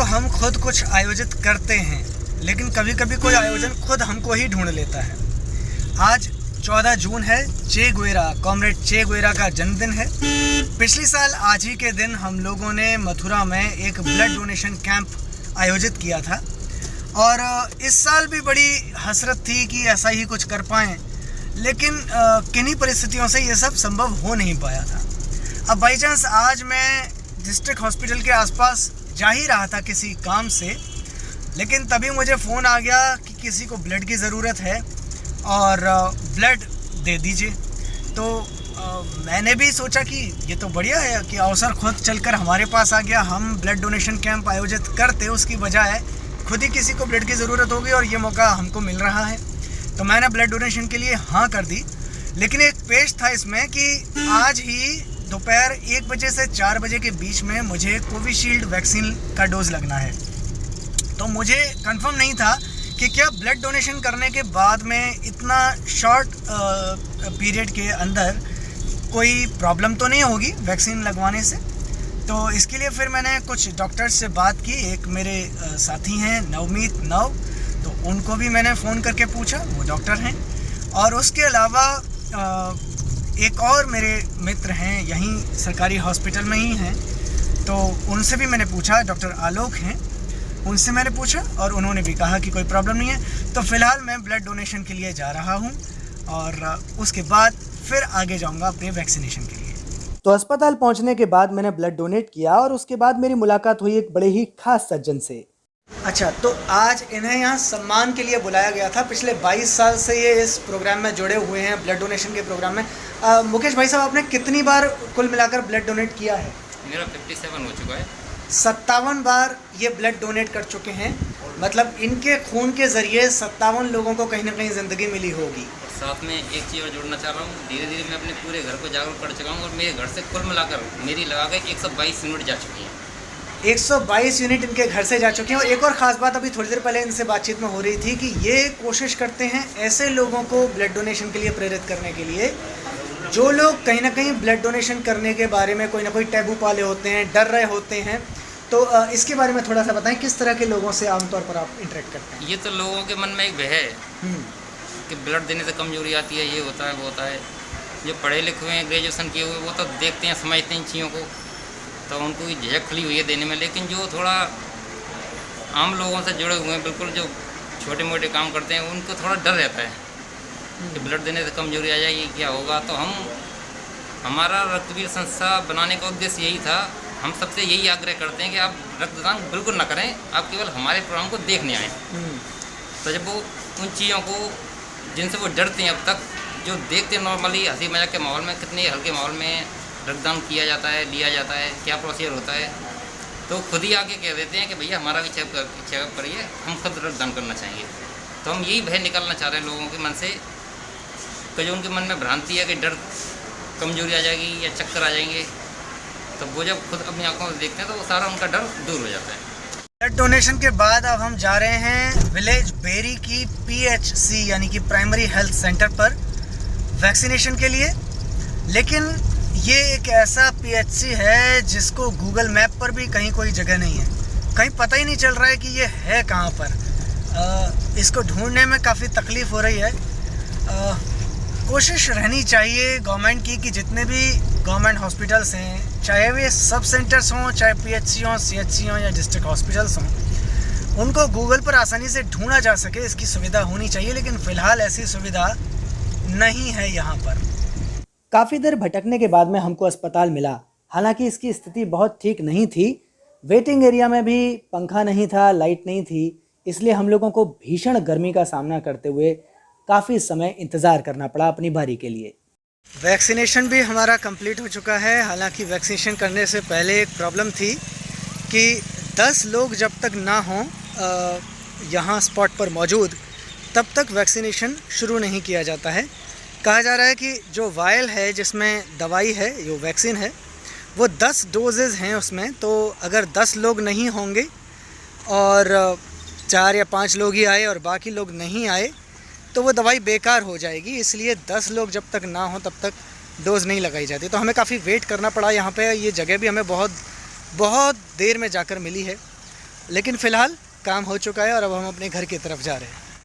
हम खुद कुछ आयोजित करते हैं, लेकिन कभी कभी कोई आयोजन खुद हमको ही ढूंढ लेता है। आज 14 जून है, चे गुवेरा, कॉमरेड चे गुवेरा का जन्मदिन है। पिछले साल आज ही के दिन हम लोगों ने मथुरा में एक ब्लड डोनेशन कैंप आयोजित किया था और इस साल भी बड़ी हसरत थी कि ऐसा ही कुछ कर पाएँ, लेकिन किन्हीं परिस्थितियों से ये सब संभव हो नहीं पाया था। अब बाई चांस आज मैं डिस्ट्रिक्ट हॉस्पिटल के आसपास जा ही रहा था किसी काम से, लेकिन तभी मुझे फ़ोन आ गया कि किसी को ब्लड की ज़रूरत है और ब्लड दे दीजिए। तो मैंने भी सोचा कि ये तो बढ़िया है कि अवसर खुद चलकर हमारे पास आ गया। हम ब्लड डोनेशन कैंप आयोजित करते उसकी बजाय खुद ही किसी को ब्लड की ज़रूरत होगी और ये मौका हमको मिल रहा है, तो मैंने ब्लड डोनेशन के लिए हाँ कर दी। लेकिन एक पेश था इसमें कि आज ही दोपहर 1 बजे से 4 बजे के बीच में मुझे कोविशील्ड वैक्सीन का डोज़ लगना है। तो मुझे कंफर्म नहीं था कि क्या ब्लड डोनेशन करने के बाद में इतना शॉर्ट पीरियड के अंदर कोई प्रॉब्लम तो नहीं होगी वैक्सीन लगवाने से। तो इसके लिए फिर मैंने कुछ डॉक्टर्स से बात की। एक मेरे साथी हैं नवमीत नव, तो उनको भी मैंने फ़ोन करके पूछा, वो डॉक्टर हैं। और उसके अलावा एक और मेरे मित्र हैं, यहीं सरकारी हॉस्पिटल में ही हैं, तो उनसे भी मैंने पूछा, डॉक्टर आलोक हैं, उनसे मैंने पूछा और उन्होंने भी कहा कि कोई प्रॉब्लम नहीं है। तो फ़िलहाल मैं ब्लड डोनेशन के लिए जा रहा हूं और उसके बाद फिर आगे जाऊंगा अपने वैक्सीनेशन के लिए। तो अस्पताल पहुंचने के बाद मैंने ब्लड डोनेट किया और उसके बाद मेरी मुलाकात हुई एक बड़े ही खास सज्जन से। अच्छा, तो आज इन्हें यहाँ सम्मान के लिए बुलाया गया था। पिछले 22 साल से ये इस प्रोग्राम में जुड़े हुए हैं, ब्लड डोनेशन के प्रोग्राम में। मुकेश भाई साहब, आपने कितनी बार कुल मिलाकर ब्लड डोनेट किया है? मेरा 57 हो चुका है। 57 बार ये ब्लड डोनेट कर चुके हैं, मतलब इनके खून के ज़रिए 57 लोगों को कहीं ना कहीं ज़िंदगी मिली होगी। और साथ में एक चीज़ और जोड़ना चाह रहा हूँ, धीरे धीरे मैं अपने पूरे घर को जागरूक कर चुका हूँ और मेरे घर से कुल मिलाकर मेरी लगा के 122 यूनिट जा चुकी हैं। 122 यूनिट इनके घर से जा चुके हैं। और एक और ख़ास बात अभी थोड़ी देर पहले इनसे बातचीत में हो रही थी कि ये कोशिश करते हैं ऐसे लोगों को ब्लड डोनेशन के लिए प्रेरित करने के लिए जो लोग कहीं ना कहीं ब्लड डोनेशन करने के बारे में कोई ना कोई टैबू पाले होते हैं, डर रहे होते हैं। तो इसके बारे में थोड़ा सा बताएं, किस तरह के लोगों से आमतौर पर आप इंटरेक्ट करते हैं? ये तो लोगों के मन में एक भय है कि ब्लड देने से कमजोरी आती है, ये होता है वो होता है। जो पढ़े लिखे हुए हैं, ग्रेजुएशन किए हुए, वो तो देखते हैं, समझते हैं इन चीज़ों को, तो उनको झिझक खुली हुई है देने में। लेकिन जो थोड़ा आम लोगों से जुड़े हुए हैं, बिल्कुल जो छोटे मोटे काम करते हैं, उनको थोड़ा डर रहता है कि ब्लड देने से कमजोरी आ जाएगी, क्या होगा। तो हमारा रक्तवीर संस्था बनाने का उद्देश्य यही था। हम सबसे यही आग्रह करते हैं कि आप रक्तदान बिल्कुल ना करें, आप केवल हमारे प्रोग्राम को देखने आएँ। तो जब वो उन चीज़ों को जिनसे वो डरते हैं अब तक, जो देखते हैं नॉर्मली हंसी मजाक के माहौल में, कितने हल्के माहौल में रक्तदान किया जाता है, लिया जाता है, क्या प्रोसीजर होता है, तो खुद ही आके कह देते हैं कि भैया हमारा भी चेकअप करिए, हम खुद रक्तदान करना चाहेंगे। तो हम यही भय निकालना चाह रहे हैं लोगों के मन से, कि जो उनके मन में भ्रांति है कि डर कमजोरी आ जाएगी या चक्कर आ जाएंगे, तो वो जब खुद अपनी आंखों से देखते हैं तो वो सारा उनका डर दूर हो जाता है। ब्लड डोनेशन के बाद अब हम जा रहे हैं विलेज बेरी की PHC यानी कि प्राइमरी हेल्थ सेंटर पर वैक्सीनेशन के लिए। लेकिन ये एक ऐसा PHC है जिसको गूगल मैप पर भी कहीं कोई जगह नहीं है, कहीं पता ही नहीं चल रहा है कि ये है कहाँ पर। इसको ढूंढने में काफ़ी तकलीफ़ हो रही है। कोशिश रहनी चाहिए गवर्नमेंट की कि जितने भी गवर्नमेंट हॉस्पिटल्स हैं, चाहे वे सब सेंटर्स हों, चाहे PHC हों, CHC हों या डिस्ट्रिक्ट हॉस्पिटल्स हों, उनको गूगल पर आसानी से ढूंढा जा सके, इसकी सुविधा होनी चाहिए। लेकिन फ़िलहाल ऐसी सुविधा नहीं है यहाँ पर। काफ़ी देर भटकने के बाद में हमको अस्पताल मिला। हालांकि इसकी स्थिति बहुत ठीक नहीं थी। वेटिंग एरिया में भी पंखा नहीं था, लाइट नहीं थी, इसलिए हम लोगों को भीषण गर्मी का सामना करते हुए काफ़ी समय इंतज़ार करना पड़ा अपनी बारी के लिए। वैक्सीनेशन भी हमारा कंप्लीट हो चुका है। हालांकि वैक्सीनेशन करने से पहले एक प्रॉब्लम थी कि 10 लोग जब तक ना हों यहाँ स्पॉट पर मौजूद, तब तक वैक्सीनेशन शुरू नहीं किया जाता है। कहा जा रहा है कि जो वायल है जिसमें दवाई है, जो वैक्सीन है, वो 10 डोजेज़ हैं उसमें। तो अगर 10 लोग नहीं होंगे और 4 या 5 लोग ही आए और बाकी लोग नहीं आए, तो वो दवाई बेकार हो जाएगी। इसलिए 10 लोग जब तक ना हो तब तक डोज़ नहीं लगाई जाती। तो हमें काफ़ी वेट करना पड़ा यहाँ पे। ये जगह भी हमें बहुत देर में जाकर मिली है लेकिन फ़िलहाल काम हो चुका है और अब हम अपने घर की तरफ जा रहे हैं।